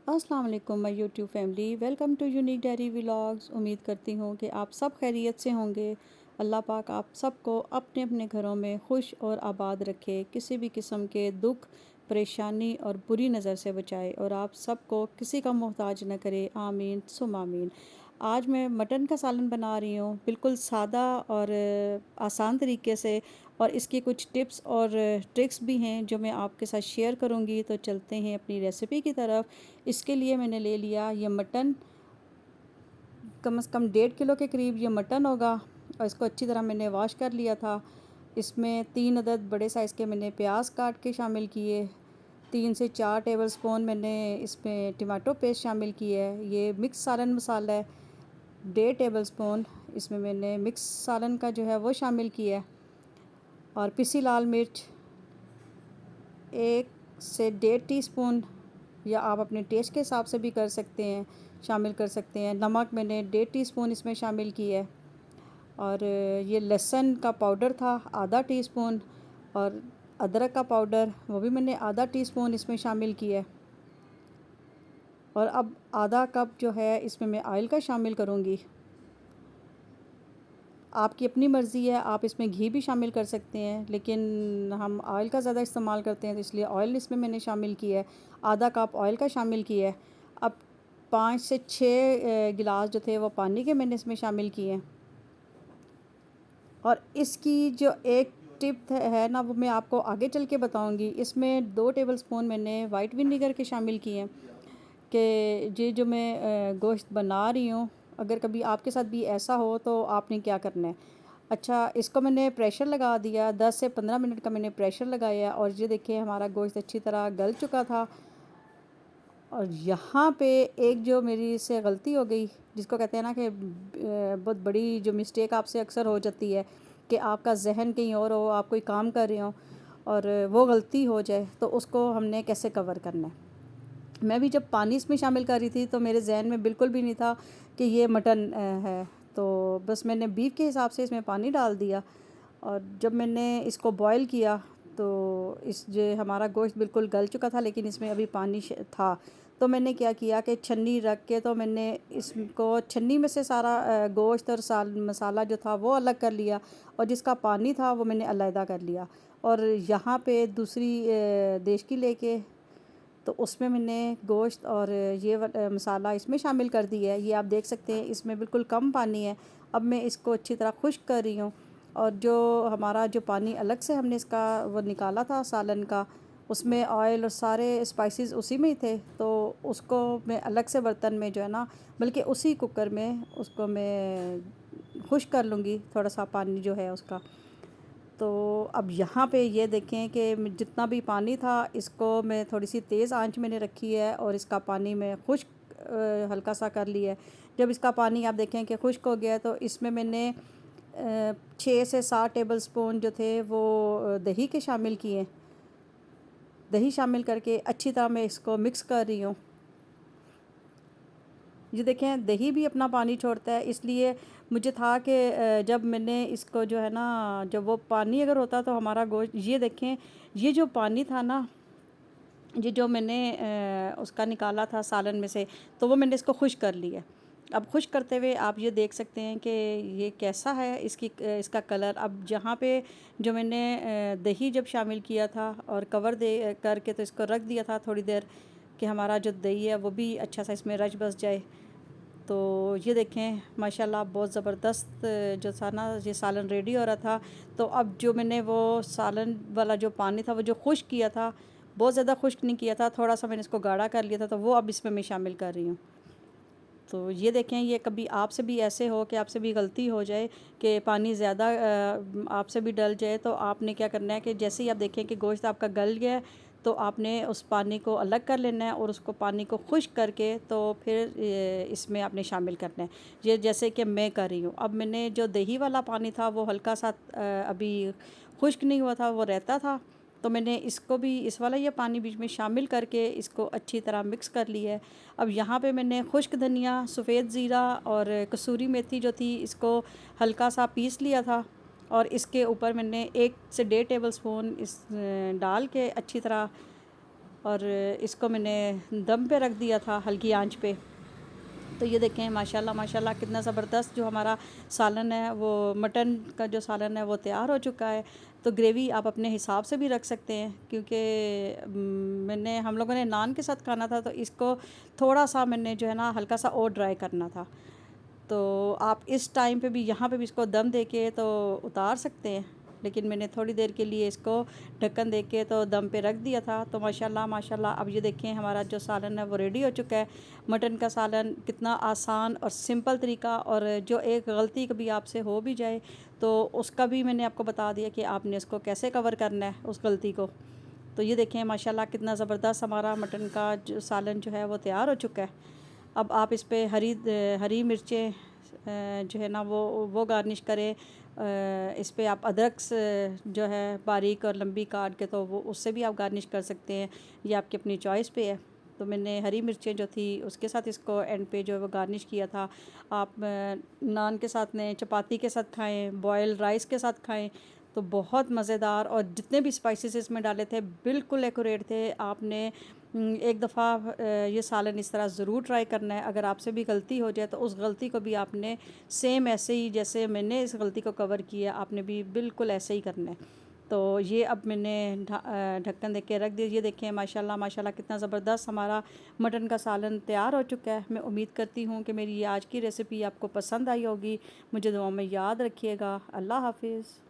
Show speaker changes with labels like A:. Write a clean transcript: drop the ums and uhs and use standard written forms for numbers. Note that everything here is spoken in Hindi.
A: अस्सलाम वालेकुम my YouTube family, welcome to unique diary vlogs. उम्मीद करती हूँ कि आप सब खैरियत से होंगे। अल्लाह पाक आप सबको अपने अपने घरों में खुश और आबाद रखे, किसी भी किस्म के दुख, परेशानी और बुरी नज़र से बचाए और आप सबको किसी का मोहताज न करे। आमीन सुम आमीन। आज मैं मटन का सालन बना रही हूँ, बिल्कुल सादा और आसान तरीके से, और इसकी कुछ टिप्स और ट्रिक्स भी हैं जो मैं आपके साथ शेयर करूँगी। तो चलते हैं अपनी रेसिपी की तरफ। इसके लिए मैंने ले लिया ये मटन, कम से कम 1.5 किलो के करीब ये मटन होगा, और इसको अच्छी तरह मैंने वॉश कर लिया था। इसमें 3 अदद बड़े साइज़ के मैंने प्याज काट के शामिल किए। 3 से 4 टेबलस्पून मैंने इसमें टमाटो पेस्ट शामिल की है। ये मिक्स सालन मसाला है। 1.5 टेबलस्पून इसमें मैंने मिक्स सालन का जो है वो शामिल किया है। और पिसी लाल मिर्च 1 से 1.5 टीस्पून, या आप अपने टेस्ट के हिसाब से भी कर सकते हैं, शामिल कर सकते हैं। नमक मैंने 1.5 टीस्पून इसमें शामिल किया है। और ये लहसुन का पाउडर था ½ टीस्पून, और अदरक का पाउडर वो भी मैंने ½ टीस्पून इसमें शामिल किया है। और अब आधा कप जो है इसमें मैं ऑयल का शामिल करूँगी। आपकी अपनी मर्ज़ी है, आप इसमें घी भी शामिल कर सकते हैं, लेकिन हम ऑयल का ज़्यादा इस्तेमाल करते हैं तो इसलिए ऑयल इसमें मैंने शामिल किया है। आधा कप ऑयल का शामिल किया है। अब 5 से 6 गिलास जो थे वो पानी के मैंने इसमें शामिल किए हैं। और इसकी जो एक टिप है ना, वो मैं आपको आगे चल के बताऊँगी। इसमें 2 टेबलस्पून मैंने वाइट विनेगर के शामिल किए हैं कि ये जो मैं गोश्त बना रही हूँ, अगर कभी आपके साथ भी ऐसा हो तो आपने क्या करना है। अच्छा, इसको मैंने प्रेशर लगा दिया, 10 से 15 मिनट का मैंने प्रेशर लगाया, और ये देखिए हमारा गोश्त अच्छी तरह गल चुका था। और यहाँ पे एक जो मेरी से गलती हो गई, जिसको कहते हैं ना कि बहुत बड़ी जो मिस्टेक आपसे अक्सर हो जाती है कि आपका जहन कहीं और हो, आप कोई काम कर रहे हो और वो गलती हो जाए, तो उसको हमने कैसे कवर करना है। मैं भी जब पानी इसमें शामिल कर रही थी तो मेरे जहन में बिल्कुल भी नहीं था कि ये मटन है। तो बस मैंने बीफ के हिसाब से इसमें पानी डाल दिया, और जब मैंने इसको बॉईल किया तो इस जो हमारा गोश्त बिल्कुल गल चुका था, लेकिन इसमें अभी पानी था। तो मैंने क्या किया कि छन्नी रख के तो मैंने इसको छन्नी में से सारा गोश्त और मसाला जो था वो अलग कर लिया, और जिसका पानी था वो मैंने अलहदा कर लिया। और यहाँ पे दूसरी देश की लेके तो उसमें मैंने गोश्त और ये मसाला इसमें शामिल कर दिया है। ये आप देख सकते हैं इसमें बिल्कुल कम पानी है। अब मैं इसको अच्छी तरह खुश्क कर रही हूँ, और जो हमारा जो पानी अलग से हमने इसका वो निकाला था सालन का, उसमें ऑयल और सारे स्पाइसेस उसी में ही थे। तो उसको मैं अलग से बर्तन में जो है ना, बल्कि उसी कुकर में उसको मैं खुश्क कर लूँगी, थोड़ा सा पानी जो है उसका। तो अब यहाँ पे ये देखें कि जितना भी पानी था इसको मैं थोड़ी सी तेज़ आंच मैंने रखी है, और इसका पानी मैं खुश्क हल्का सा कर लिया है। जब इसका पानी आप देखें कि खुश्क हो गया है, तो इसमें मैंने 6 से 7 टेबलस्पून जो थे वो दही के शामिल किए। दही शामिल करके अच्छी तरह मैं इसको मिक्स कर रही हूँ। ये देखें दही भी अपना पानी छोड़ता है, इसलिए मुझे था कि जब मैंने इसको जो है ना, जब वो पानी अगर होता तो हमारा गोश्त, ये देखें ये जो पानी था ना, ये जो मैंने उसका निकाला था सालन में से, तो वो मैंने इसको खुश्क कर लिया। अब खुश्क करते हुए आप ये देख सकते हैं कि ये कैसा है इसका कलर। अब जहाँ पे जो मैंने दही जब शामिल किया था और कवर दे करके तो इसको रख दिया था थोड़ी देर, कि हमारा जो दही है वो भी अच्छा सा इसमें रच बस जाए। तो ये देखें माशाल्लाह बहुत ज़बरदस्त जो था ना, ये सालन रेडी हो रहा था। तो अब जो मैंने वो सालन वाला जो पानी था वो जो खुश्क किया था, बहुत ज़्यादा खुश्क नहीं किया था, थोड़ा सा मैंने इसको गाढ़ा कर लिया था, तो वो अब इसमें मैं शामिल कर रही हूँ। तो ये देखें, ये कभी आपसे भी ऐसे हो कि आपसे भी गलती हो जाए कि पानी ज़्यादा आपसे भी डल जाए, तो आपने क्या करना है कि जैसे ही आप देखें कि गोश्त आपका गल गया है, तो आपने उस पानी को अलग कर लेना है, और उसको पानी को खुश्क करके तो फिर इसमें आपने शामिल करना है। ये जैसे कि मैं कर रही हूँ। अब मैंने जो दही वाला पानी था वो हल्का सा अभी खुश्क नहीं हुआ था, वो रहता था। तो मैंने इसको भी, इस वाला ये पानी बीच में शामिल करके इसको अच्छी तरह मिक्स कर लिया है। अब यहाँ पे मैंने खुश्क धनिया, सफ़ेद ज़ीरा और कसूरी मेथी जो थी इसको हल्का सा पीस लिया था, और इसके ऊपर मैंने 1 से 1.5 टेबलस्पून इस डाल के अच्छी तरह, और इसको मैंने दम पे रख दिया था हल्की आंच पे। तो ये देखें माशाल्लाह माशाल्लाह कितना ज़बरदस्त जो हमारा सालन है, वो मटन का जो सालन है वो तैयार हो चुका है। तो ग्रेवी आप अपने हिसाब से भी रख सकते हैं, क्योंकि हम लोगों ने नान के साथ खाना था, तो इसको थोड़ा सा मैंने जो है ना हल्का सा और ड्राई करना था। तो आप इस टाइम पे भी यहाँ पे भी इसको दम दे के तो उतार सकते हैं, लेकिन मैंने थोड़ी देर के लिए इसको ढक्कन दे के तो दम पे रख दिया था। तो माशाल्लाह माशाल्लाह अब ये देखें हमारा जो सालन है वो रेडी हो चुका है। मटन का सालन कितना आसान और सिंपल तरीका, और जो एक गलती कभी आपसे हो भी जाए तो उसका भी मैंने आपको बता दिया कि आपने उसको कैसे कवर करना है उस गलती को। तो ये देखें माशाल्लाह कितना ज़बरदस्त हमारा मटन का जो सालन जो है वो तैयार हो चुका है। अब आप इस पे हरी मिर्चें जो है ना वो गार्निश करें। इस पे आप अदरक जो है बारीक और लंबी काट के तो वो उससे भी आप गार्निश कर सकते हैं, ये आपकी अपनी चॉइस पे है। तो मैंने हरी मिर्चें जो थी उसके साथ इसको एंड पे जो है वो गार्निश किया था। आप नान के साथ में, चपाती के साथ खाएं, बॉयल राइस के साथ खाएं, तो बहुत मज़ेदार। और जितने भी स्पाइसेस इसमें डाले थे बिल्कुल एक्यूरेट थे। आपने एक दफ़ा ये सालन इस तरह ज़रूर ट्राई करना है। अगर आपसे भी गलती हो जाए तो उस गलती को भी आपने सेम ऐसे ही जैसे मैंने इस गलती को कवर किया, आपने भी बिल्कुल ऐसे ही करना है। तो ये अब मैंने ढक्कन दे के रख दिया। ये देखें माशाल्लाह माशाल्लाह कितना ज़बरदस्त हमारा मटन का सालन तैयार हो चुका है। मैं उम्मीद करती हूँ कि मेरी ये आज की रेसिपी आपको पसंद आई होगी। मुझे दुआ में याद रखिएगा। अल्लाह हाफिज़।